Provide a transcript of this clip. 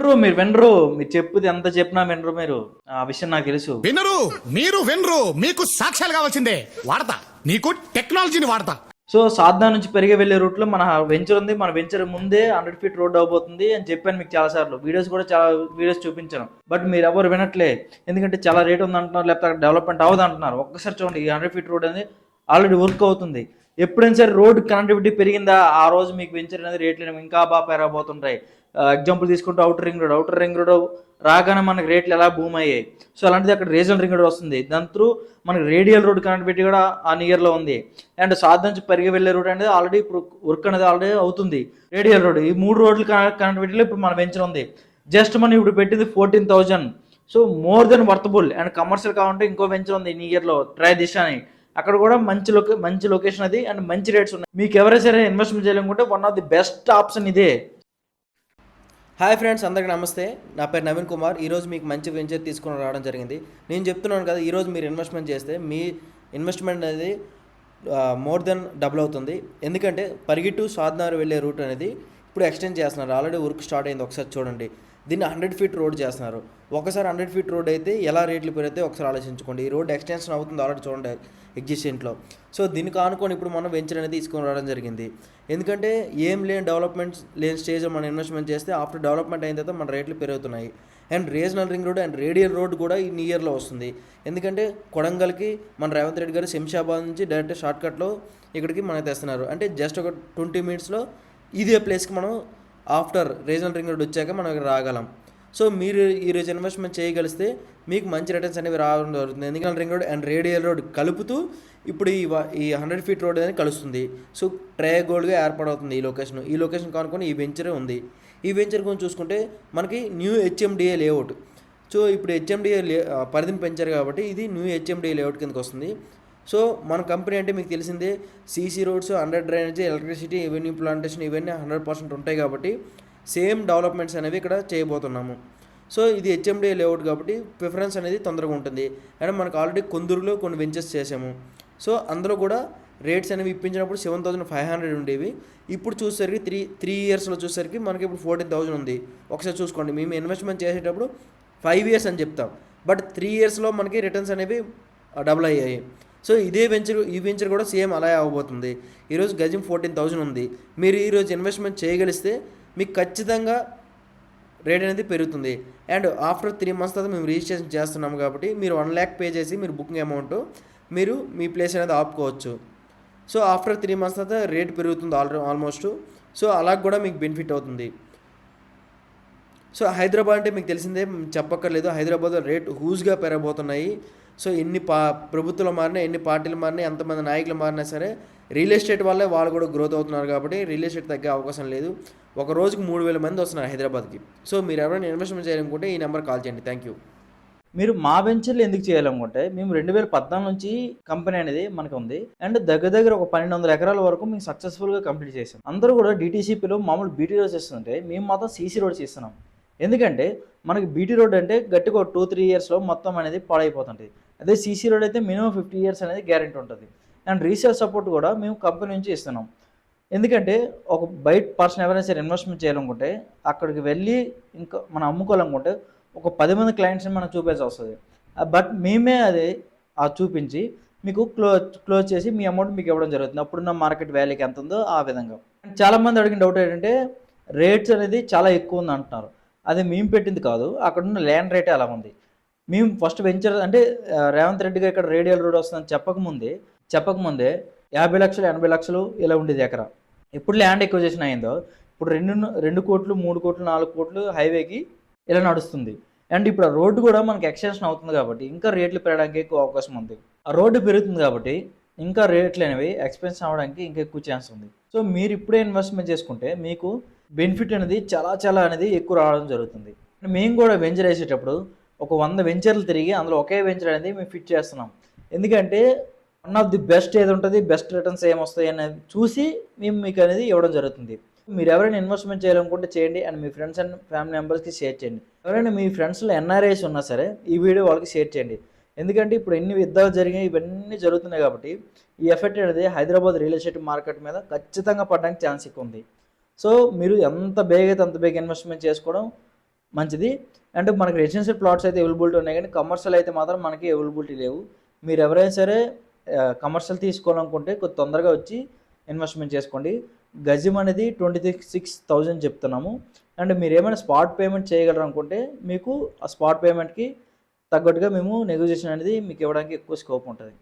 మీరు వినరు. మీరు చెప్పుది ఎంత చెప్పినా వినరు మీరు. ఆ విషయం నాకు తెలుసు. వినరు మీకు సాక్ష్యాలు కావాల్సిందే. వాడతా, నీకు టెక్నాలజీని వాడతా. సో సాధన నుంచి పెరిగే వెళ్ళే రూట్లో మన వెంచర్ ఉంది. మన వెంచర్ ముందే 100 ఫీట్ రోడ్ అవబోతుంది అని చెప్పాను మీకు చాలా సార్లు. వీడియోస్ కూడా చాలా వీడియోస్ చూపించాను. బట్ మీరు ఎవరు వినట్లే. ఎందుకంటే చాలా రేట్ ఉంది అంటున్నారు, లేకపోతే అక్కడ డెవలప్మెంట్ అవ్వదు అంటున్నారు. ఒక్కసారి చూడండి, ఈ 100 ఫీట్ రోడ్ అనేది ఆల్రెడీ వర్క్ అవుతుంది. ఎప్పుడైనా సరే రోడ్ కనెక్టివిటీ పెరిగిందా ఆ రోజు మీకు వెంచర్ అనేది రేట్లు ఇంకా బాగా పెరగబోతుంటాయి. ఎగ్జాంపుల్ తీసుకుంటే అవుటర్ రింగ్ రోడ్ రాగానే మనకి రేట్లు ఎలా భూమి అయ్యాయి. సో అలాంటిది అక్కడ రీజనల్ రింగ్ రోడ్ వస్తుంది. దాని త్రూ మనకి రేడియల్ రోడ్ కనెక్టివిటీ కూడా ఆ నియర్లో ఉంది. అండ్ సాధన నుంచి పరిగి వెళ్ళే రూట్ అనేది ఆల్రెడీ ఇప్పుడు వర్క్ అనేది ఆల్రెడీ అవుతుంది. రేడియల్ రోడ్, ఈ 3 రోడ్లు కనెక్టివిటీలో ఇప్పుడు మన వెంచర్ ఉంది. జస్ట్ మనం ఇప్పుడు పెట్టింది 14,000. So more than worthable. And commercial కావాలంటే ఇంకో వెంచర్ ఉంది నియర్లో, ట్రై దిశ అని. అక్కడ కూడా మంచి లొకేషన్ అది అండ్ మంచి రేట్స్ ఉన్నాయి. మీకు ఎవరైనా సరే ఇన్వెస్ట్మెంట్ చేయాలనుకుంటే one of the best option ఇదే. హాయ్ ఫ్రెండ్స్, అందరికీ నమస్తే. నా పేరు నవీన్ కుమార్. ఈరోజు మీకు మంచి వెంచర్ తీసుకుని రావడం జరిగింది. నేను చెప్తున్నాను కదా, ఈరోజు మీరు ఇన్వెస్ట్మెంట్ చేస్తే మీ ఇన్వెస్ట్మెంట్ అనేది మోర్ దెన్ డబుల్ అవుతుంది. ఎందుకంటే పరిగి టు సాధనగర్ వెళ్ళే రూట్ అనేది ఇప్పుడు ఎక్స్టెండ్ చేస్తున్నారు. ఆల్రెడీ వర్క్ స్టార్ట్ అయింది. ఒకసారి చూడండి, దీన్ని 100 ఫీట్ రోడ్ చేస్తున్నారు. ఒకసారి 100 ఫీట్ రోడ్ అయితే ఎలా రేట్లు పెరిగితే ఒకసారి ఆలోచించుకోండి. ఈ రోడ్ ఎక్స్టెన్షన్ అవుతుంది ఆల్రెడీ, చూడండి ఎగ్జిస్టెంట్లో. సో దీనికి ఆనుకొని ఇప్పుడు మనం వెంచర్ అనేది తీసుకొని రావడం జరిగింది. ఎందుకంటే ఏం లేని డెవలప్మెంట్స్ లేని స్టేజ్లో మనం ఇన్వెస్ట్మెంట్ చేస్తే ఆఫ్టర్ డెవలప్మెంట్ అయిన తర్వాత మన రేట్లు పెరుగుతున్నాయి. And regional ring road and radial road కూడా ఈ నియర్లో వస్తుంది. ఎందుకంటే కొడంగల్కి మన రేవంత్ రెడ్డి గారు శంషాబాద్ నుంచి డైరెక్ట్ షార్ట్కట్లో ఇక్కడికి మనకు తెస్తున్నారు. అంటే జస్ట్ ఒక 20 మినిట్స్లో ఇదే ప్లేస్కి మనం ఆఫ్టర్ రీజనల్ రింగ్ రోడ్ వచ్చాక మనం రాగలం. సో మీరు ఈరోజు ఇన్వెస్ట్మెంట్ చేయగలిస్తే మీకు మంచి రిటర్న్స్ అనేవి రావడం జరుగుతుంది. ఎందుకంటే ring road and radial road కలుపుతూ ఇప్పుడు ఈ 100 ఫీట్ రోడ్ అనేది కలుస్తుంది. సో ట్రయగోల్డ్గా ఏర్పడవుతుంది ఈ లొకేషన్ కానుకొని ఈ వెంచరే ఉంది. ఈ వెంచర్ గురించి చూసుకుంటే మనకి న్యూ హెచ్ఎండిఏ లేఅవుట్. సో ఇప్పుడు హెచ్ఎండిఏ పరిధిని పెంచారు కాబట్టి ఇది న్యూ హెచ్ఎండిఏ లేఅవుట్ కిందకి వస్తుంది. సో మన కంపెనీ అంటే మీకు తెలిసిందే, CC roads, under drainage, electricity, ఇవన్నీ ప్లాంటేషన్ ఇవన్నీ 100% ఉంటాయి. కాబట్టి సేమ్ డెవలప్మెంట్స్ అనేవి ఇక్కడ చేయబోతున్నాము. సో ఇది హెచ్ఎండిఏ లేఅవుట్ కాబట్టి ప్రిఫరెన్స్ అనేది తొందరగా ఉంటుంది. అండ్ మనకు ఆల్రెడీ కొందరులో కొన్ని వెంచర్స్ చేసాము. సో అందులో కూడా రేట్స్ అనేవి ఇప్పించినప్పుడు 7,500 ఉండేవి. ఇప్పుడు చూసేసరికి త్రీ ఇయర్స్లో చూసేసరికి మనకి ఇప్పుడు 14,000 ఉంది. ఒకసారి చూసుకోండి, మేము ఇన్వెస్ట్మెంట్ చేసేటప్పుడు 5 ఇయర్స్ అని చెప్తాం, బట్ 3 ఇయర్స్లో మనకి రిటర్న్స్ అనేవి డబుల్ అయ్యాయి. సో ఈ వెంచర్ కూడా సేమ్ అలా అవ్వబోతుంది. ఈరోజు గజం 14,000 ఉంది. మీరు ఈరోజు ఇన్వెస్ట్మెంట్ చేయగలిస్తే మీకు ఖచ్చితంగా రేట్ అనేది పెరుగుతుంది. అండ్ ఆఫ్టర్ 3 మంత్స్ తర్వాత మేము రిజిస్ట్రేషన్ చేస్తున్నాము కాబట్టి మీరు 1 lakh పే చేసి మీరు బుకింగ్ అమౌంట్ మీరు మీ ప్లేస్ అనేది ఆపుకోవచ్చు. సో ఆఫ్టర్ 3 మంత్స్ తర్వాత రేట్ పెరుగుతుంది ఆల్మోస్ట్. సో అలా కూడా మీకు బెనిఫిట్ అవుతుంది. సో హైదరాబాద్ అంటే మీకు తెలిసిందే, చెప్పక్కర్లేదు. హైదరాబాద్లో రేట్ హూజ్గా పెరగబోతున్నాయి. సో ఎన్ని ప్రభుత్వాలు మారినా, ఎన్ని పార్టీలు మారినా, ఎంతమంది నాయకులు మారినా సరే రియల్ ఎస్టేట్ వల్లే వాళ్ళు కూడా గ్రోత్ అవుతున్నారు. కాబట్టి రియల్ ఎస్టేట్ తగ్గే అవకాశం లేదు. ఒక రోజుకి 3,000 మంది వస్తున్నారు హైదరాబాద్కి. సో మీరు ఎవరైనా ఇన్వెస్ట్మెంట్ చేయాలనుకుంటే ఈ నెంబర్ కాల్ చేయండి. Thank you. మీరు మా వెంచర్లు ఎందుకు చేయాలనుకుంటే, మేము 2014 నుంచి కంపెనీ అనేది మనకు ఉంది. అండ్ దగ్గర ఒక 1,200 ఎకరాల వరకు మేము సక్సెస్ఫుల్గా కంప్లీట్ చేసాం. అందరూ కూడా డిటీసీపీలో మామూలు బీటీ రోడ్స్ ఇస్తుంటే మేము మాత్రం సీసీ రోడ్స్ ఇస్తున్నాం. ఎందుకంటే మనకి బీటీ రోడ్ అంటే గట్టిగా 2-3 ఇయర్స్లో మొత్తం అనేది పాడైపోతుంది. అదే సీసీ రోడ్ అయితే మినిమం 50 ఇయర్స్ అనేది గ్యారెంటీ ఉంటుంది. అండ్ రీసేల్ సపోర్ట్ కూడా మేము కంపెనీ నుంచి ఇస్తున్నాం. ఎందుకంటే ఒక బయట పర్సన్ ఎవరైనా సరే ఇన్వెస్ట్మెంట్ చేయాలనుకుంటే అక్కడికి వెళ్ళి ఇంకా మనం అమ్ముకోవాలనుకుంటే ఒక 10 మంది క్లయింట్స్ని మనం చూపించాల్సి వస్తుంది. బట్ మేమే అది చూపించి మీకు క్లోజ్ చేసి మీ అమౌంట్ మీకు ఇవ్వడం జరుగుతుంది. అప్పుడున్న మార్కెట్ వాల్యూకి ఎంత ఉందో ఆ విధంగా. చాలామంది అడిగిన డౌట్ ఏంటంటే రేట్స్ అనేది చాలా ఎక్కువ ఉంది అంటున్నారు. అది మేము పెట్టింది కాదు, అక్కడున్న ల్యాండ్ రేటే అలా ఉంది. మేము ఫస్ట్ వెంచర్ అంటే రేవంత్ రెడ్డిగా ఇక్కడ రేడియల్ రోడ్ వస్తుందని చెప్పకముందే 50 లక్షలు 80 లక్షలు ఇలా ఉండేది ఎకరా. ఎప్పుడు ల్యాండ్ ఎక్విజిషన్ అయిందో ఇప్పుడు 2 కోట్లు 3 కోట్లు 4 కోట్లు హైవేకి ఇలా నడుస్తుంది. అండ్ ఇప్పుడు ఆ రోడ్డు కూడా మనకి ఎక్స్టెన్షన్ అవుతుంది కాబట్టి ఇంకా రేట్లు పెరగడానికి ఎక్కువ అవకాశం ఉంది. ఆ రోడ్డు పెరుగుతుంది కాబట్టి ఇంకా రేట్లు అనేవి ఎక్స్పెన్షన్ అవ్వడానికి ఇంకా ఎక్కువ ఛాన్స్ ఉంది. సో మీరు ఇప్పుడే ఇన్వెస్ట్మెంట్ చేసుకుంటే మీకు బెనిఫిట్ అనేది చాలా అనేది ఎక్కువ రావడం జరుగుతుంది. మేము కూడా వెంచర్ వేసేటప్పుడు ఒక 100 వెంచర్లు తిరిగి అందులో ఒకే వెంచర్ అనేది మేము ఫిట్ చేస్తున్నాం. ఎందుకంటే వన్ ఆఫ్ ది బెస్ట్ ఏది ఉంటుంది, బెస్ట్ రిటర్న్స్ ఏమొస్తాయి అనేది చూసి మేము మీకు అనేది ఇవ్వడం జరుగుతుంది. మీరు ఎవరైనా ఇన్వెస్ట్మెంట్ చేయాలనుకుంటే చేయండి. And me friends and family మెంబర్స్కి షేర్ చేయండి. ఎవరైనా మీ ఫ్రెండ్స్లో ఎన్ఆర్ఐస్ ఉన్నా సరే ఈ వీడియో వాళ్ళకి షేర్ చేయండి. ఎందుకంటే ఇప్పుడు ఎన్ని యుద్ధాలు జరిగాయి, ఇవన్నీ జరుగుతున్నాయి కాబట్టి ఈ ఎఫెక్ట్ అనేది హైదరాబాద్ రియల్ ఎస్టేట్ మార్కెట్ మీద ఖచ్చితంగా పడడానికి ఛాన్స్ ఎక్కువ ఉంది. సో మీరు ఎంత బేగైతే అంత బేగ ఇన్వెస్ట్మెంట్ చేసుకోవడం మంచిది. అండ్ మనకి రెసిడెన్షియల్ ప్లాట్స్ అయితే అవైలబిలిటీ ఉన్నాయి, కానీ కమర్షియల్ అయితే మాత్రం మనకి అవైలబిలిటీ లేవు. మీరు ఎవరైనా సరే కమర్షియల్ తీసుకోవాలనుకుంటే కొద్ది తొందరగా వచ్చి ఇన్వెస్ట్మెంట్ చేసుకోండి. గజం అనేది 26,000 చెప్తున్నాము. అండ్ మీరు ఏమైనా స్పాట్ పేమెంట్ చేయగలరు అనుకుంటే మీకు ఆ స్పాట్ పేమెంట్కి తగ్గట్టుగా మేము నెగోషియేషన్ అనేది మీకు ఇవ్వడానికి ఎక్కువ స్కోప్ ఉంటుంది.